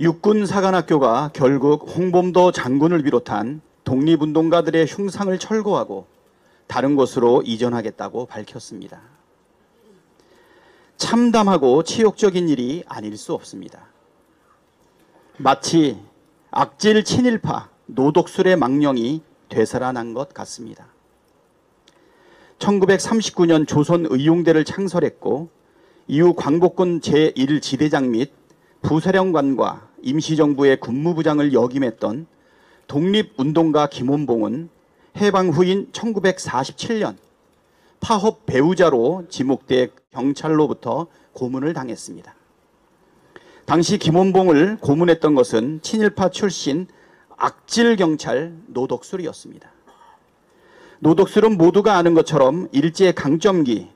육군사관학교가 결국 홍범도 장군을 비롯한 독립운동가들의 흉상을 철거하고 다른 곳으로 이전하겠다고 밝혔습니다. 참담하고 치욕적인 일이 아닐 수 없습니다. 마치 악질 친일파 노독술의 망령이 되살아난 것 같습니다. 1939년 조선의용대를 창설했고 이후 광복군 제1지대장 및 부사령관과 임시정부의 군무부장을 역임했던 독립운동가 김원봉은 해방 후인 1947년 파업 배우자로 지목돼 경찰로부터 고문을 당했습니다. 당시 김원봉을 고문했던 것은 친일파 출신 악질경찰 노독술이었습니다. 노독술은 모두가 아는 것처럼 일제강점기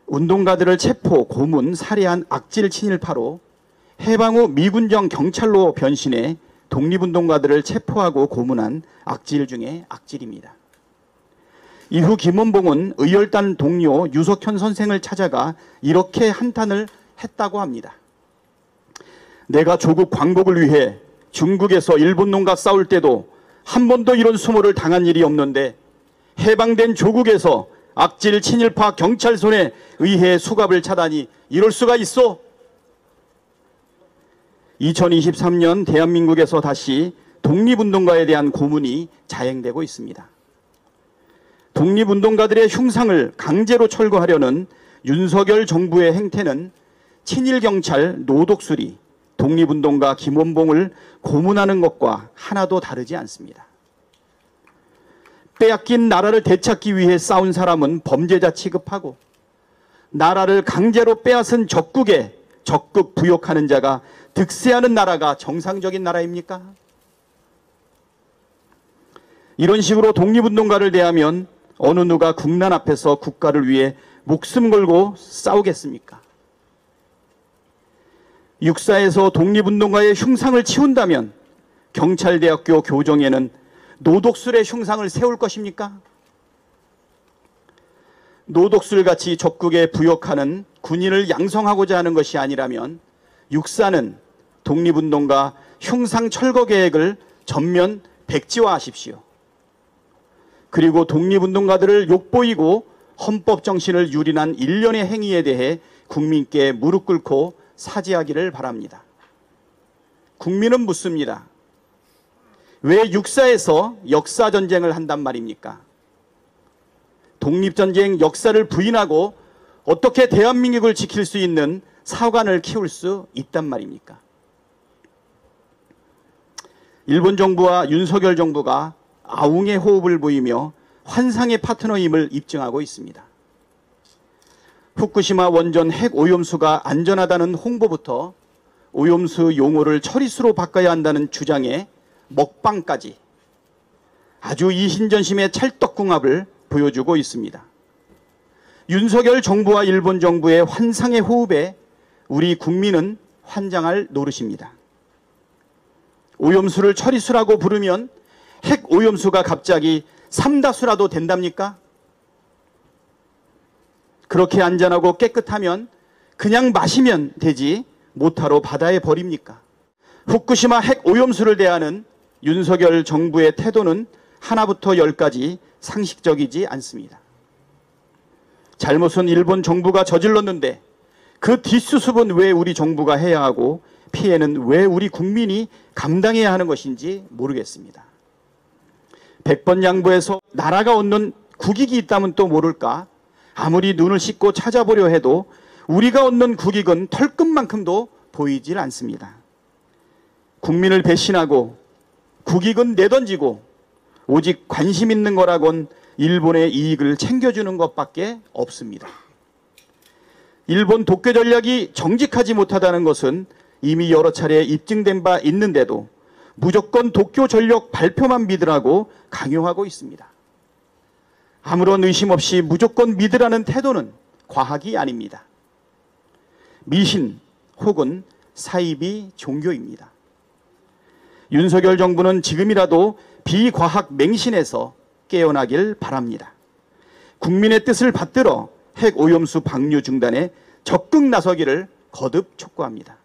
독립운동가들을 체포, 고문, 살해한 악질 친일파로 해방 후 미군정 경찰로 변신해 독립운동가들을 체포하고 고문한 악질 중에 악질입니다. 이후 김원봉은 의열단 동료 유석현 선생을 찾아가 이렇게 한탄을 했다고 합니다. 내가 조국 광복을 위해 중국에서 일본놈과 싸울 때도 한 번도 이런 수모를 당한 일이 없는데 해방된 조국에서 악질 친일파 경찰 손에 의해 수갑을 차다니 이럴 수가 있어? 2023년 대한민국에서 다시 독립운동가에 대한 고문이 자행되고 있습니다. 독립운동가들의 흉상을 강제로 철거하려는 윤석열 정부의 행태는 친일경찰 노독술이 독립운동가 김원봉을 고문하는 것과 하나도 다르지 않습니다. 빼앗긴 나라를 되찾기 위해 싸운 사람은 범죄자 취급하고 나라를 강제로 빼앗은 적국에 적극 부역하는 자가 득세하는 나라가 정상적인 나라입니까? 이런 식으로 독립운동가를 대하면 어느 누가 국난 앞에서 국가를 위해 목숨 걸고 싸우겠습니까? 육사에서 독립운동가의 흉상을 치운다면 경찰대학교 교정에는 노독술의 흉상을 세울 것입니까? 노독술같이 적국에 부역하는 군인을 양성하고자 하는 것이 아니라면 육사는 독립운동가 흉상 철거 계획을 전면 백지화하십시오. 그리고 독립운동가들을 욕보이고 헌법 정신을 유린한 일련의 행위에 대해 국민께 무릎 꿇고 사죄하기를 바랍니다. 국민은 묻습니다. 왜 육사에서 역사전쟁을 한단 말입니까? 독립전쟁 역사를 부인하고 어떻게 대한민국을 지킬 수 있는 사관을 키울 수 있단 말입니까? 일본 정부와 윤석열 정부가 아웅의 호흡을 보이며 환상의 파트너임을 입증하고 있습니다. 후쿠시마 원전 핵 오염수가 안전하다는 홍보부터 오염수 용어를 처리수로 바꿔야 한다는 주장에 먹방까지 아주 이신전심의 찰떡궁합을 보여주고 있습니다. 윤석열 정부와 일본 정부의 환상의 호흡에 우리 국민은 환장할 노릇입니다. 오염수를 처리수라고 부르면 핵 오염수가 갑자기 삼다수라도 된답니까? 그렇게 안전하고 깨끗하면 그냥 마시면 되지 못하러 바다에 버립니까? 후쿠시마 핵 오염수를 대하는 윤석열 정부의 태도는 하나부터 열까지 상식적이지 않습니다. 잘못은 일본 정부가 저질렀는데 그 뒷수습은 왜 우리 정부가 해야 하고 피해는 왜 우리 국민이 감당해야 하는 것인지 모르겠습니다. 100번 양보해서 나라가 얻는 국익이 있다면 또 모를까? 아무리 눈을 씻고 찾아보려 해도 우리가 얻는 국익은 털끝만큼도 보이질 않습니다. 국민을 배신하고 국익은 내던지고 오직 관심 있는 거라곤 일본의 이익을 챙겨주는 것밖에 없습니다. 일본 독재 전략이 정직하지 못하다는 것은 이미 여러 차례 입증된 바 있는데도 무조건 독교 전력 발표만 믿으라고 강요하고 있습니다. 아무런 의심 없이 무조건 믿으라는 태도는 과학이 아닙니다. 미신 혹은 사이비 종교입니다. 윤석열 정부는 지금이라도 비과학 맹신에서 깨어나길 바랍니다. 국민의 뜻을 받들어 핵 오염수 방류 중단에 적극 나서기를 거듭 촉구합니다.